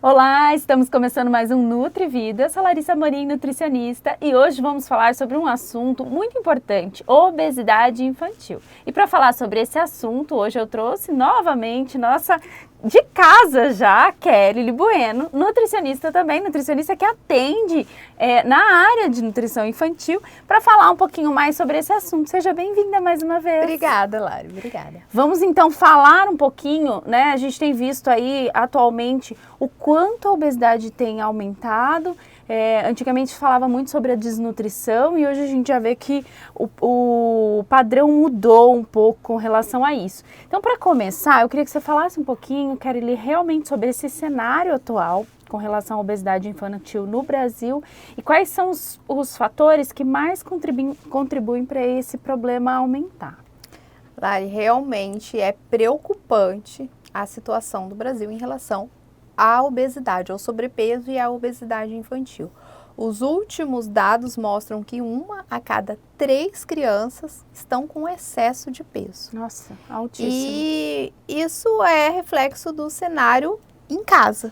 Olá, estamos começando mais um Nutri Vida. Eu sou Larissa Amorim, nutricionista, e hoje vamos falar sobre um assunto muito importante, obesidade infantil. E para falar sobre esse assunto, hoje eu trouxe novamente nossa de casa já, Kelly Bueno, nutricionista também, nutricionista que atende na área de nutrição infantil, para falar um pouquinho mais sobre esse assunto. Seja bem-vinda mais uma vez. Obrigada, Lari, obrigada. Vamos então falar um pouquinho, né? A gente tem visto aí atualmente o quanto a obesidade tem aumentado. Antigamente falava muito sobre a desnutrição e hoje a gente já vê que o padrão mudou um pouco com relação a isso. Então, para começar, eu queria que você falasse um pouquinho, Kelly, realmente sobre esse cenário atual com relação à obesidade infantil no Brasil e quais são os fatores que mais contribuem para esse problema aumentar. Lari, realmente é preocupante a situação do Brasil em relação à obesidade, ao sobrepeso e à obesidade infantil. Os últimos dados mostram que 1 a cada 3 crianças estão com excesso de peso. Nossa, altíssimo. E isso é reflexo do cenário em casa,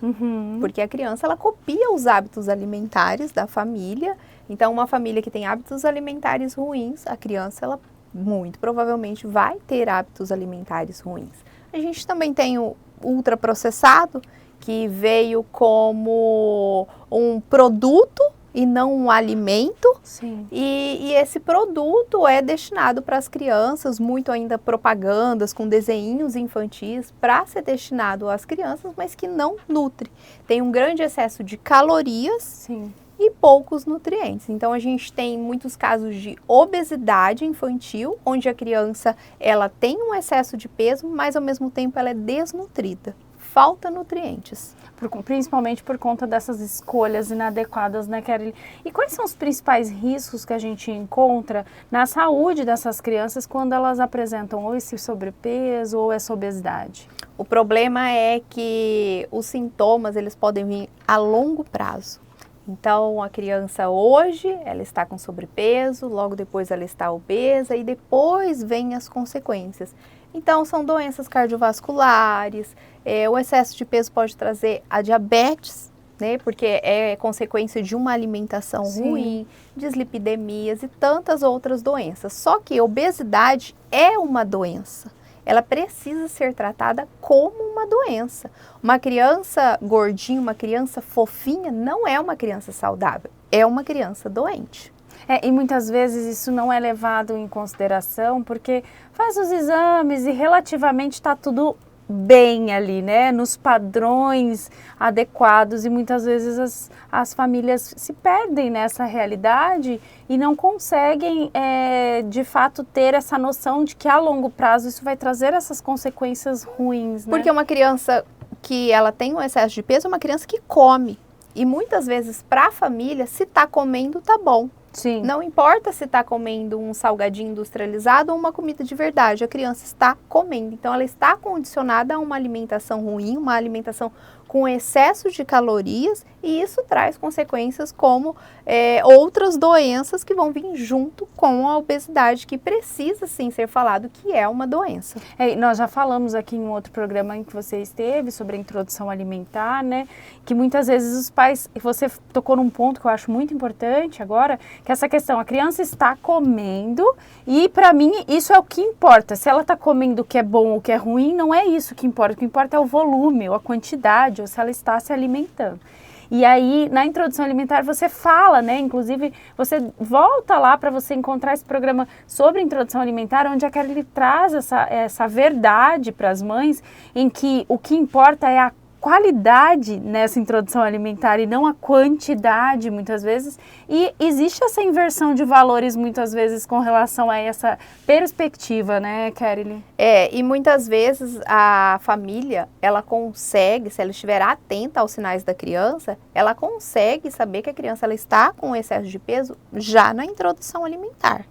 porque a criança ela copia os hábitos alimentares da família. Então, uma família que tem hábitos alimentares ruins, a criança ela muito provavelmente vai ter hábitos alimentares ruins. A gente também tem o ultraprocessado, que veio como um produto e não um alimento. Sim. E esse produto é destinado para as crianças, muito ainda propagandas com desenhinhos infantis para ser destinado às crianças, mas que não nutre. Tem um grande excesso de calorias. Sim. E poucos nutrientes. Então, a gente tem muitos casos de obesidade infantil, onde a criança ela tem um excesso de peso, mas ao mesmo tempo ela é desnutrida. Falta nutrientes. Principalmente por conta dessas escolhas inadequadas, né, Kelly? E quais são os principais riscos que a gente encontra na saúde dessas crianças quando elas apresentam ou esse sobrepeso ou essa obesidade? O problema é que os sintomas eles podem vir a longo prazo. Então, a criança hoje, ela está com sobrepeso, logo depois ela está obesa e depois vem as consequências. Então, são doenças cardiovasculares, o excesso de peso pode trazer a diabetes, né? Porque é consequência de uma alimentação ruim, dislipidemias e tantas outras doenças. Só que a obesidade é uma doença. Ela precisa ser tratada como uma doença. Uma criança gordinha, uma criança fofinha, não é uma criança saudável, é uma criança doente. E muitas vezes isso não é levado em consideração porque faz os exames e relativamente está tudo bem ali, né? Nos padrões adequados e muitas vezes as famílias se perdem nessa realidade e não conseguem de fato ter essa noção de que a longo prazo isso vai trazer essas consequências ruins, né? Porque uma criança que ela tem um excesso de peso é uma criança que come e muitas vezes para a família se está comendo tá bom. Sim. Não importa se está comendo um salgadinho industrializado ou uma comida de verdade, a criança está comendo. Então, ela está condicionada a uma alimentação ruim, uma alimentação com excesso de calorias e isso traz consequências como outras doenças que vão vir junto com a obesidade, que precisa sim ser falado que é uma doença. Nós já falamos aqui em um outro programa em que você esteve sobre a introdução alimentar, né? Que muitas vezes os pais, você tocou num ponto que eu acho muito importante agora, que essa questão, a criança está comendo e para mim isso é o que importa. Se ela está comendo o que é bom ou o que é ruim, não é isso que importa. O que importa é o volume ou a quantidade, ou se ela está se alimentando. E aí, na introdução alimentar, você fala, né? Inclusive, você volta lá para você encontrar esse programa sobre introdução alimentar, onde a Kelly traz essa verdade para as mães, em que o que importa é a qualidade nessa introdução alimentar e não a quantidade, muitas vezes. E existe essa inversão de valores, muitas vezes, com relação a essa perspectiva, né, Kelly? E muitas vezes a família, ela consegue, se ela estiver atenta aos sinais da criança, ela consegue saber que a criança ela está com excesso de peso já na introdução alimentar.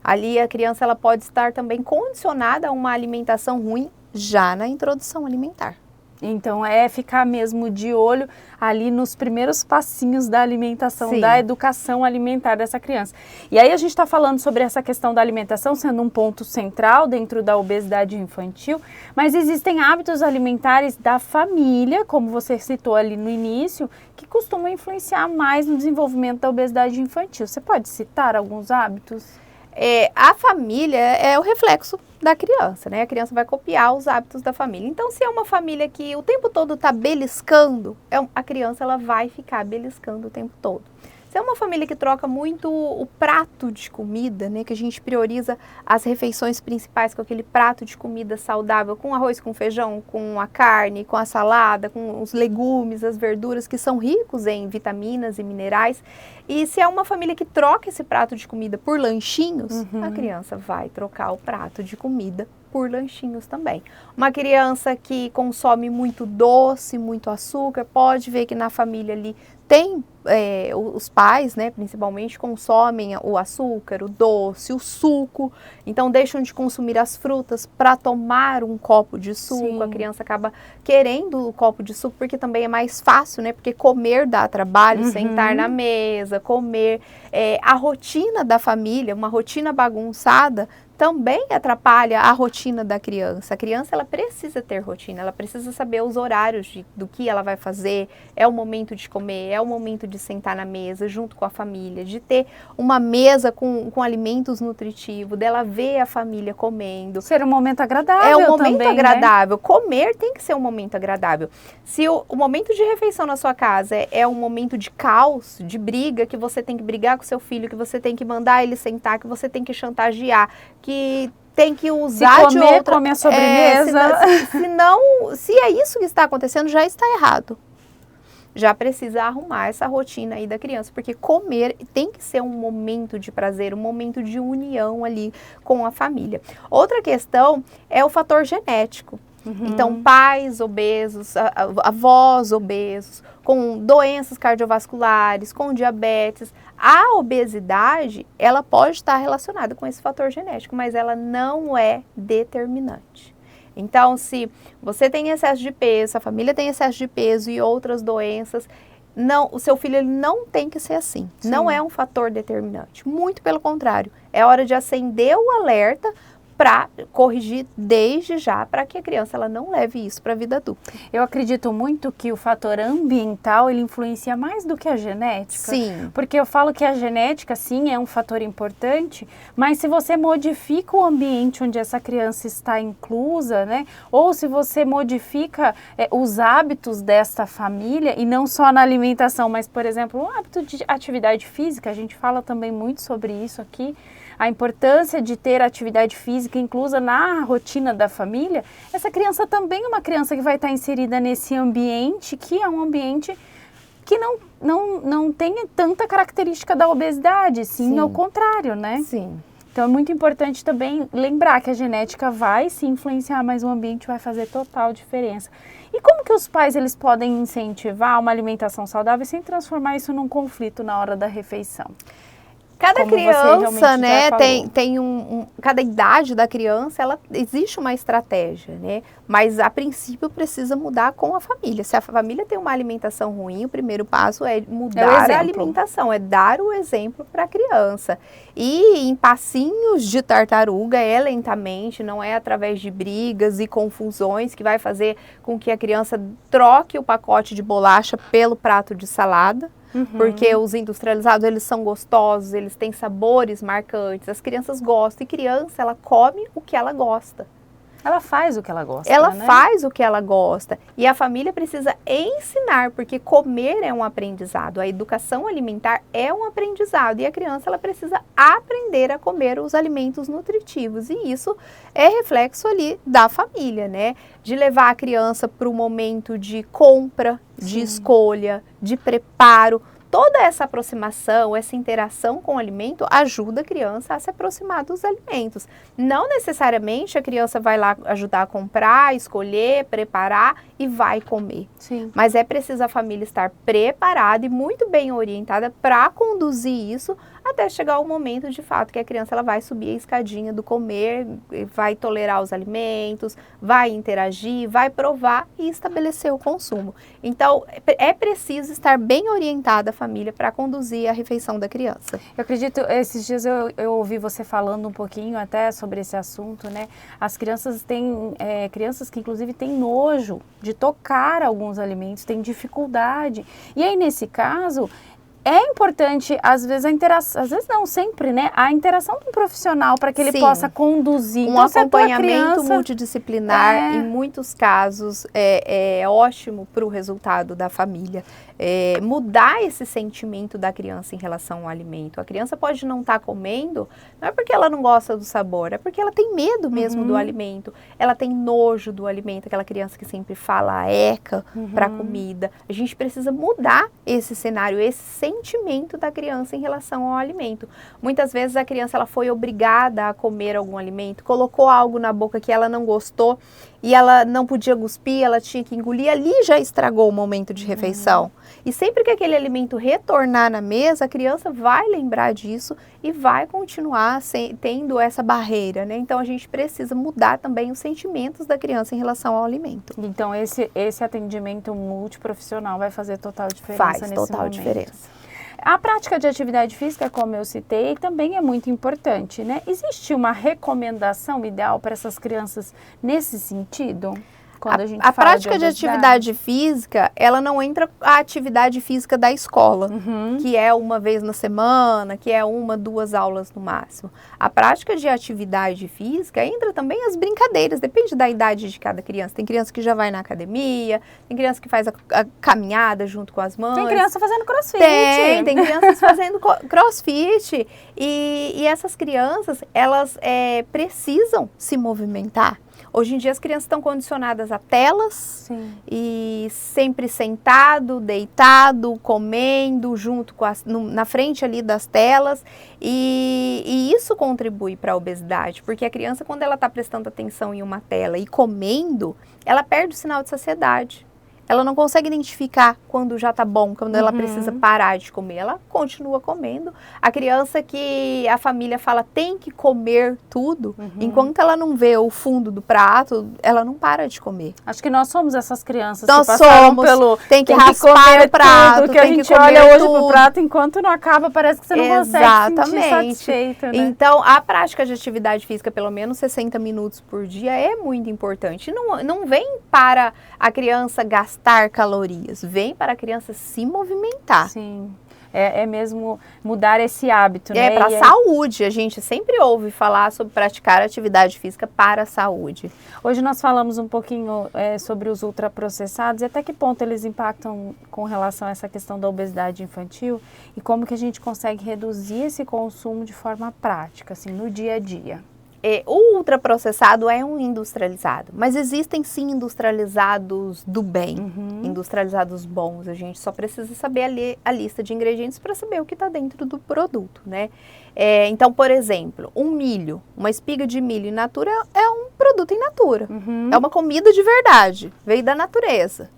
Ali a criança ela pode estar também condicionada a uma alimentação ruim já na introdução alimentar. Então, é ficar mesmo de olho ali nos primeiros passinhos da alimentação, Sim. da educação alimentar dessa criança. E aí a gente está falando sobre essa questão da alimentação sendo um ponto central dentro da obesidade infantil, mas existem hábitos alimentares da família, como você citou ali no início, que costumam influenciar mais no desenvolvimento da obesidade infantil. Você pode citar alguns hábitos? A família é o reflexo da criança, né? A criança vai copiar os hábitos da família. Então, se é uma família que o tempo todo está beliscando, a criança ela vai ficar beliscando o tempo todo. Se é uma família que troca muito o prato de comida, né, que a gente prioriza as refeições principais com aquele prato de comida saudável, com arroz, com feijão, com a carne, com a salada, com os legumes, as verduras, que são ricos em vitaminas e minerais. E se é uma família que troca esse prato de comida por lanchinhos, a criança vai trocar o prato de comida por lanchinhos também. Uma criança que consome muito doce, muito açúcar, pode ver que na família ali tem os pais, né, principalmente, consomem o açúcar, o doce, o suco, então deixam de consumir as frutas para tomar um copo de suco. Sim. A criança acaba querendo o copo de suco porque também é mais fácil, né, porque comer dá trabalho, sentar na mesa, comer. A rotina da família, uma rotina bagunçada, também atrapalha a rotina da criança. A criança ela precisa ter rotina, ela precisa saber os horários do que ela vai fazer, é o momento de comer, é o momento de sentar na mesa junto com a família, de ter uma mesa com alimentos nutritivos, dela ver a família comendo. Ser um momento agradável. É um momento também, agradável. Né? Comer tem que ser um momento agradável. Se o momento de refeição na sua casa é um momento de caos, de briga, que você tem que brigar com seu filho, que você tem que mandar ele sentar, que você tem que chantagear, que tem que usar de outra... come a sobremesa. Se é isso que está acontecendo, já está errado. Já precisa arrumar essa rotina aí da criança, porque comer tem que ser um momento de prazer, um momento de união ali com a família. Outra questão é o fator genético. Então, pais obesos, avós obesos, com doenças cardiovasculares, com diabetes. A obesidade, ela pode estar relacionada com esse fator genético, mas ela não é determinante. Então, se você tem excesso de peso, a família tem excesso de peso e outras doenças, o seu filho ele não tem que ser assim. Sim. Não é um fator determinante. Muito pelo contrário. É hora de acender o alerta para corrigir desde já, para que a criança ela não leve isso para a vida adulta. Eu acredito muito que o fator ambiental, ele influencia mais do que a genética. Sim. Porque eu falo que a genética, sim, é um fator importante, mas se você modifica o ambiente onde essa criança está inclusa, né? Ou se você modifica os hábitos desta família, e não só na alimentação, mas, por exemplo, o hábito de atividade física, a gente fala também muito sobre isso aqui, a importância de ter atividade física inclusa na rotina da família, essa criança também é uma criança que vai estar inserida nesse ambiente, que é um ambiente que não tem tanta característica da obesidade, sim, ao contrário, né? Sim. Então é muito importante também lembrar que a genética vai se influenciar, mas o ambiente vai fazer total diferença. E como que os pais eles podem incentivar uma alimentação saudável sem transformar isso num conflito na hora da refeição? Cada criança, né, cada idade da criança, existe uma estratégia, né? Mas a princípio precisa mudar com a família. Se a família tem uma alimentação ruim, o primeiro passo é mudar a alimentação, é dar o exemplo para a criança. E em passinhos de tartaruga, lentamente, não é através de brigas e confusões que vai fazer com que a criança troque o pacote de bolacha pelo prato de salada. Porque os industrializados, eles são gostosos, eles têm sabores marcantes, as crianças gostam, e criança, ela come o que ela gosta. Ela faz o que ela gosta, Ela né? faz o que ela gosta, e a família precisa ensinar, porque comer é um aprendizado, a educação alimentar é um aprendizado, e a criança, ela precisa aprender a comer os alimentos nutritivos, e isso é reflexo ali da família, né? De levar a criança para o momento de compra, de escolha, de preparo. Toda essa aproximação, essa interação com o alimento ajuda a criança a se aproximar dos alimentos. Não necessariamente a criança vai lá ajudar a comprar, escolher, preparar e vai comer. Sim. Mas é preciso a família estar preparada e muito bem orientada para conduzir isso até chegar o momento, de fato, que a criança ela vai subir a escadinha do comer, vai tolerar os alimentos, vai interagir, vai provar e estabelecer o consumo. Então, é preciso estar bem orientada a família para conduzir a refeição da criança. Eu acredito, esses dias eu ouvi você falando um pouquinho até sobre esse assunto, né? As crianças têm, crianças que inclusive têm nojo de tocar alguns alimentos, têm dificuldade. E aí, nesse caso, é importante, às vezes, a interação, às vezes não, sempre, né? A interação com um profissional para que ele possa conduzir. Um então, acompanhamento multidisciplinar, em muitos casos, é ótimo para o resultado da família. Mudar esse sentimento da criança em relação ao alimento. A criança pode não estar comendo, não é porque ela não gosta do sabor, é porque ela tem medo mesmo do alimento. Ela tem nojo do alimento, aquela criança que sempre fala eca para a comida. A gente precisa mudar esse cenário, esse sentimento da criança em relação ao alimento. Muitas vezes a criança ela foi obrigada a comer algum alimento, colocou algo na boca que ela não gostou e ela não podia cuspir, ela tinha que engolir, ali já estragou o momento de refeição. E sempre que aquele alimento retornar na mesa, a criança vai lembrar disso e vai continuar tendo essa barreira, né? Então, a gente precisa mudar também os sentimentos da criança em relação ao alimento. Então, esse atendimento multiprofissional vai fazer total diferença nesse momento. Faz total diferença. A prática de atividade física, como eu citei, também é muito importante, né? Existe uma recomendação ideal para essas crianças nesse sentido? Quando a prática de atividade física, ela não entra a atividade física da escola, que é uma vez na semana, que é 1, 2 aulas no máximo. A prática de atividade física entra também as brincadeiras, depende da idade de cada criança. Tem criança que já vai na academia, tem criança que faz a caminhada junto com as mães. Tem criança fazendo crossfit. Tem crianças fazendo crossfit. E essas crianças, elas precisam se movimentar. Hoje em dia as crianças estão condicionadas a telas e sempre sentado, deitado, comendo, junto com na frente ali das telas e isso contribui para a obesidade, porque a criança quando ela está prestando atenção em uma tela e comendo, ela perde o sinal de saciedade. Ela não consegue identificar quando já tá bom, quando ela precisa parar de comer. Ela continua comendo. A criança que a família fala tem que comer tudo, enquanto ela não vê o fundo do prato, ela não para de comer. Acho que nós somos essas crianças nós que passaram pelo... Tem que raspar o prato, tudo, que a gente olha hoje pro prato, enquanto não acaba, parece que você não consegue se sentir satisfeito, né? Então, a prática de atividade física, pelo menos 60 minutos por dia, é muito importante. Não vem para a criança gastar calorias, vem para a criança se movimentar. Sim, é mesmo mudar esse hábito, né? É para a saúde, a gente sempre ouve falar sobre praticar atividade física para a saúde. Hoje nós falamos um pouquinho sobre os ultraprocessados e até que ponto eles impactam com relação a essa questão da obesidade infantil e como que a gente consegue reduzir esse consumo de forma prática, assim, no dia a dia. O ultraprocessado é um industrializado, mas existem sim industrializados do bem, industrializados bons. A gente só precisa saber a lista de ingredientes para saber o que está dentro do produto, né? Então, por exemplo, um milho, uma espiga de milho in natura é um produto in natura, é uma comida de verdade, veio da natureza.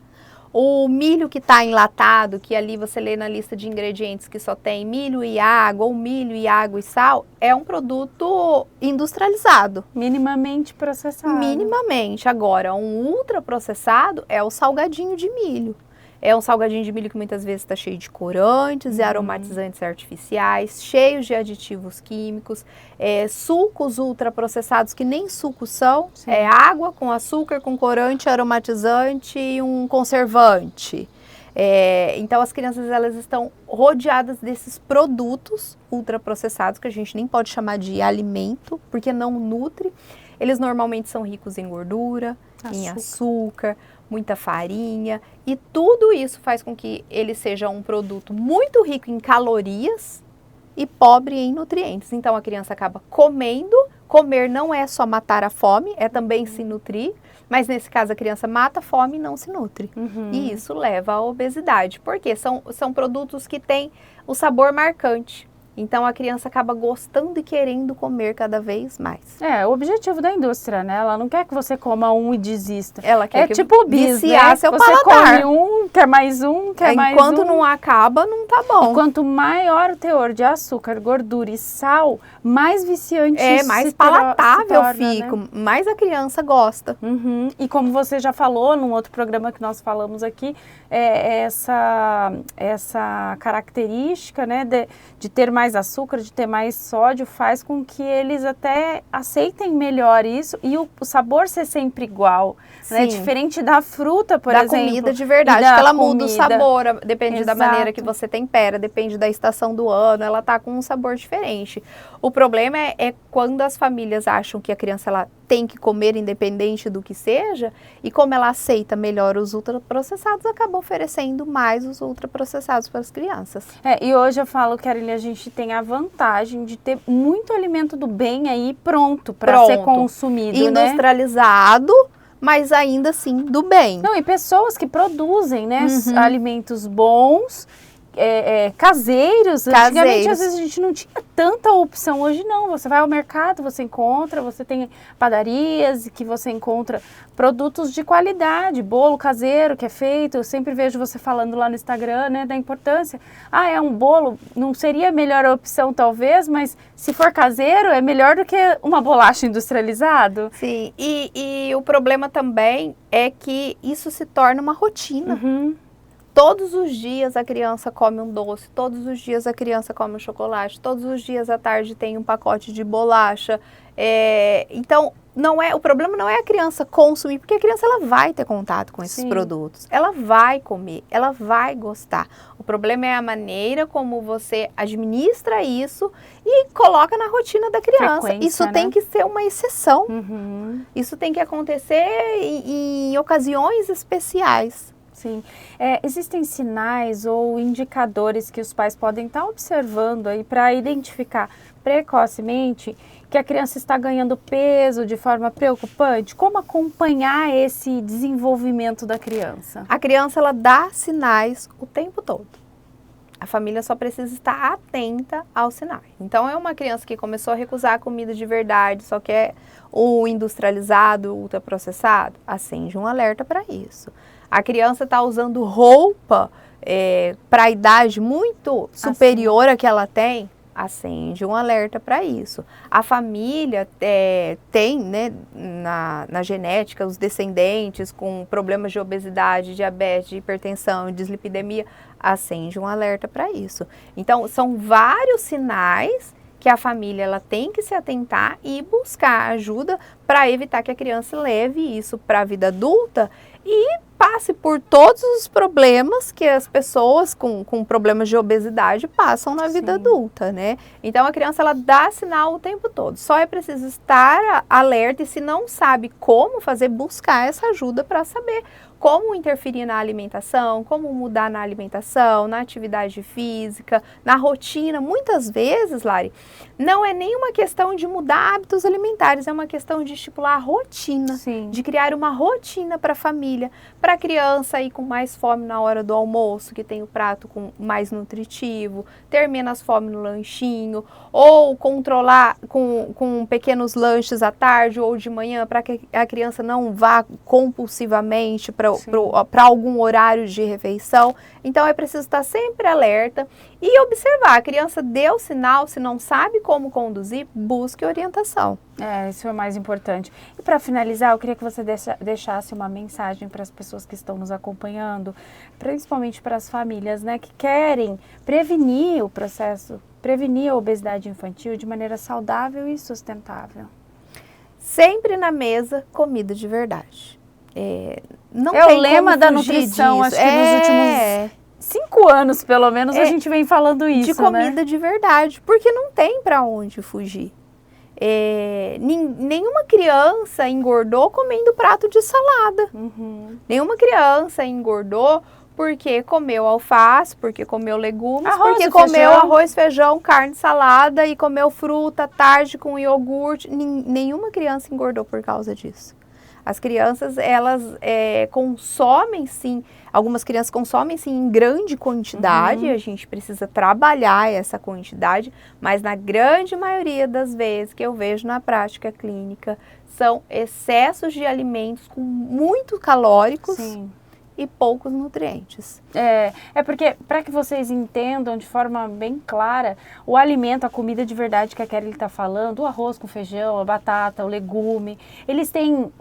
O milho que está enlatado, que ali você lê na lista de ingredientes que só tem milho e água, ou milho e água e sal, é um produto industrializado. Minimamente processado. Minimamente. Agora, um ultraprocessado é o salgadinho de milho. É um salgadinho de milho que muitas vezes está cheio de corantes e aromatizantes artificiais, cheios de aditivos químicos, sucos ultraprocessados que nem sucos são, é água com açúcar, com corante, aromatizante e um conservante. Então as crianças elas estão rodeadas desses produtos ultraprocessados que a gente nem pode chamar de alimento, porque não nutre. Eles normalmente são ricos em gordura, em açúcar, muita farinha, e tudo isso faz com que ele seja um produto muito rico em calorias e pobre em nutrientes. Então a criança acaba comendo, comer não é só matar a fome, é também se nutrir, mas nesse caso a criança mata a fome e não se nutre. E isso leva à obesidade, porque são produtos que têm o sabor marcante. Então a criança acaba gostando e querendo comer cada vez mais. O objetivo da indústria, né? Ela não quer que você coma um e desista. Ela quer tipo o bis, viciar seu você paladar. come um, quer mais um, quer mais um. Enquanto não acaba, não tá bom. E quanto maior o teor de açúcar, gordura e sal, mais viciante isso mais se palatável torna, fica, né? mais a criança gosta. Uhum. E como você já falou num outro programa que nós falamos aqui, essa característica, né, de ter mais açúcar, de ter mais sódio, faz com que eles até aceitem melhor isso e o sabor ser sempre igual, né? Diferente da fruta, por exemplo. Da comida de verdade, que ela muda o sabor, depende da maneira que você tempera, depende da estação do ano, ela tá com um sabor diferente. O problema é quando as famílias acham que a criança ela tem que comer independente do que seja, e como ela aceita melhor os ultraprocessados, acaba oferecendo mais os ultraprocessados para as crianças. E hoje eu falo, Caroline, a gente tem a vantagem de ter muito alimento do bem aí pronto para ser consumido, industrializado, né? Mas ainda assim do bem. Não, e pessoas que produzem, né, alimentos bons, caseiros. Antigamente, às vezes, a gente não tinha tanta opção. Hoje não, você vai ao mercado, você encontra, você tem padarias que você encontra produtos de qualidade, bolo caseiro que é feito. Eu sempre vejo você falando lá no Instagram, né, da importância. É um bolo, não seria a melhor opção talvez, mas se for caseiro é melhor do que uma bolacha industrializada. Sim, e o problema também é que isso se torna uma rotina. Todos os dias a criança come um doce, todos os dias a criança come um chocolate, todos os dias à tarde tem um pacote de bolacha. Então, o problema não é a criança consumir, porque a criança ela vai ter contato com esses produtos. Ela vai comer, ela vai gostar. O problema é a maneira como você administra isso e coloca na rotina da criança. Isso tem que ser uma exceção. Isso tem que acontecer em ocasiões especiais. Sim. Existem sinais ou indicadores que os pais podem estar observando aí para identificar precocemente que a criança está ganhando peso de forma preocupante? Como acompanhar esse desenvolvimento da criança? A criança ela dá sinais o tempo todo. A família só precisa estar atenta aos sinais. Então, é uma criança que começou a recusar a comida de verdade, só quer o industrializado, o ultraprocessado, acende um alerta para isso. A criança está usando roupa para a idade muito superior à que ela tem, acende um alerta para isso. A família tem, né, na genética, os descendentes com problemas de obesidade, diabetes, hipertensão, dislipidemia, acende um alerta para isso. Então, são vários sinais que a família ela tem que se atentar e buscar ajuda para evitar que a criança leve isso para a vida adulta e passe por todos os problemas que as pessoas com problemas de obesidade passam na vida adulta, né? Então, a criança, ela dá sinal o tempo todo. Só é preciso estar alerta e se não sabe como fazer, buscar essa ajuda para saber como interferir na alimentação, como mudar na alimentação, na atividade física, na rotina. Muitas vezes, Lari, não é nenhuma questão de mudar hábitos alimentares, é uma questão de estipular a rotina, de criar uma rotina para a família, para a criança ir com mais fome na hora do almoço, que tem o prato mais nutritivo, ter menos fome no lanchinho, ou controlar com pequenos lanches à tarde ou de manhã, para que a criança não vá compulsivamente para algum horário de refeição. Então, é preciso estar sempre alerta e observar. A criança deu sinal, se não sabe como conduzir, busque orientação. Isso é o mais importante. E para finalizar, eu queria que você deixasse uma mensagem para as pessoas que estão nos acompanhando, principalmente para as famílias, né, que querem prevenir o processo, prevenir a obesidade infantil de maneira saudável e sustentável. Sempre na mesa, comida de verdade. Não é o lema da nutrição, acho que nos últimos 5 anos, pelo menos, a gente vem falando isso, de comida de verdade, porque não tem para onde fugir. Nenhuma criança engordou comendo prato de salada. Nenhuma criança engordou porque comeu alface, porque comeu legumes, porque comeu arroz, feijão, carne, salada e comeu fruta à tarde com iogurte. Nenhuma criança engordou por causa disso. As crianças, elas consomem sim, algumas crianças consomem sim em grande quantidade, a gente precisa trabalhar essa quantidade, mas na grande maioria das vezes que eu vejo na prática clínica, são excessos de alimentos com muito calóricos e poucos nutrientes. É porque, para que vocês entendam de forma bem clara, o alimento, a comida de verdade que a Kelly está falando, o arroz com feijão, a batata, o legume, eles têm,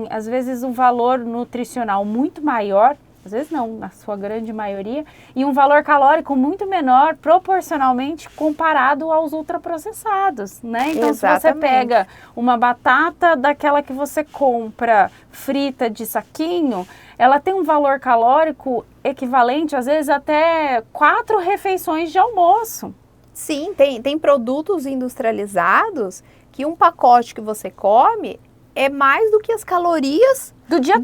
às vezes, um valor nutricional muito maior, às vezes não, na sua grande maioria, e um valor calórico muito menor, proporcionalmente, comparado aos ultraprocessados, né? Então, se você pega uma batata daquela que você compra frita de saquinho, ela tem um valor calórico equivalente, às vezes, até 4 refeições de almoço. Sim, tem produtos industrializados que um pacote que você come é mais do que as calorias do dia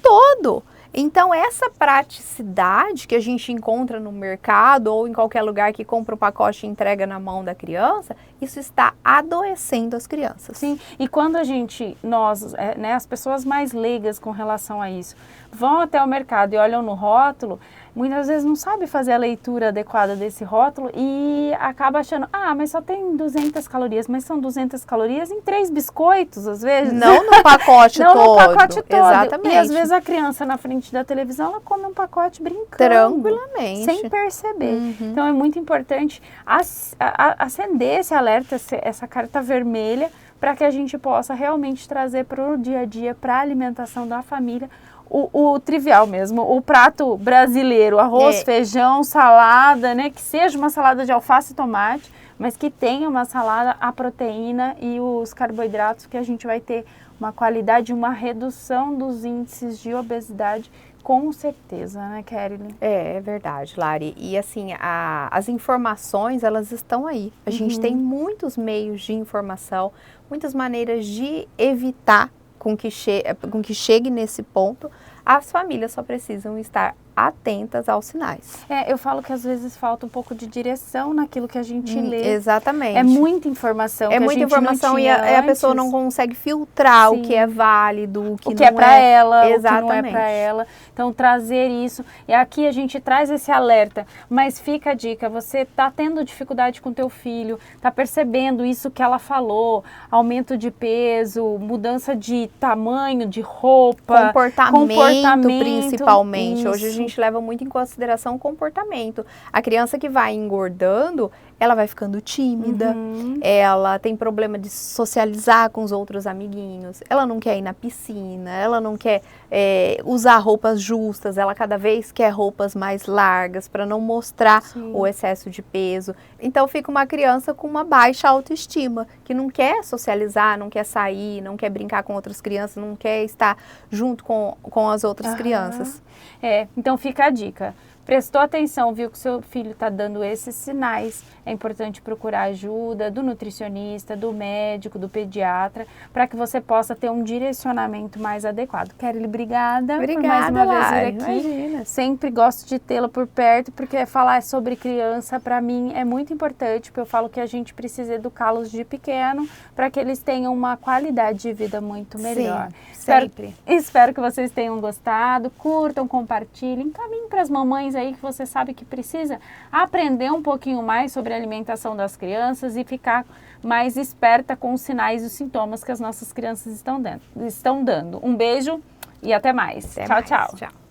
todo. Então, essa praticidade que a gente encontra no mercado ou em qualquer lugar que compra o pacote e entrega na mão da criança, isso está adoecendo as crianças. Sim, e quando nós, né, as pessoas mais leigas com relação a isso, vão até o mercado e olham no rótulo, muitas vezes não sabe fazer a leitura adequada desse rótulo e acaba achando, mas só tem 200 calorias, mas são 200 calorias em 3 biscoitos, às vezes. Não no pacote todo. Não no pacote todo. Exatamente. E às vezes a criança na frente da televisão, ela come um pacote brincando. Tranquilamente. Sem perceber. Então é muito importante acender esse alerta, essa carta vermelha, para que a gente possa realmente trazer para o dia a dia, para a alimentação da família, o trivial mesmo, o prato brasileiro, arroz, feijão, salada, né? Que seja uma salada de alface e tomate, mas que tenha uma salada, a proteína e os carboidratos, que a gente vai ter uma qualidade, uma redução dos índices de obesidade, com certeza, né, Kelly? É verdade, Lari. E assim, as informações, elas estão aí. A gente tem muitos meios de informação, muitas maneiras de evitar com que chegue nesse ponto. As famílias só precisam estar atentas aos sinais. Eu falo que às vezes falta um pouco de direção naquilo que a gente lê. Exatamente. É muita informação. É muita informação e a pessoa não consegue filtrar o que é válido, o que não é para ela, Exatamente. O que não é para ela. Então, trazer isso. E aqui a gente traz esse alerta, mas fica a dica, você está tendo dificuldade com teu filho, está percebendo isso que ela falou, aumento de peso, mudança de tamanho, de roupa, comportamento principalmente. Isso. Hoje a gente leva muito em consideração o comportamento. A criança que vai engordando, ela vai ficando tímida, ela tem problema de socializar com os outros amiguinhos, ela não quer ir na piscina, ela não quer usar roupas justas, ela cada vez quer roupas mais largas para não mostrar o excesso de peso. Então fica uma criança com uma baixa autoestima, que não quer socializar, não quer sair, não quer brincar com outras crianças, não quer estar junto com as outras crianças. Então fica a dica. Prestou atenção, viu que seu filho está dando esses sinais, é importante procurar ajuda do nutricionista, do médico, do pediatra, para que você possa ter um direcionamento mais adequado. Kelly, obrigada por mais uma vez vir aqui. Imagina. Sempre gosto de tê-la por perto, porque falar sobre criança, para mim, é muito importante, porque eu falo que a gente precisa educá-los de pequeno, para que eles tenham uma qualidade de vida muito melhor. Sempre. Espero que vocês tenham gostado, curtam, compartilhem, encaminhem para as mamães aí que você sabe que precisa aprender um pouquinho mais sobre a alimentação das crianças e ficar mais esperta com os sinais e os sintomas que as nossas crianças estão dando. Um beijo e até mais. Tchau. Tchau.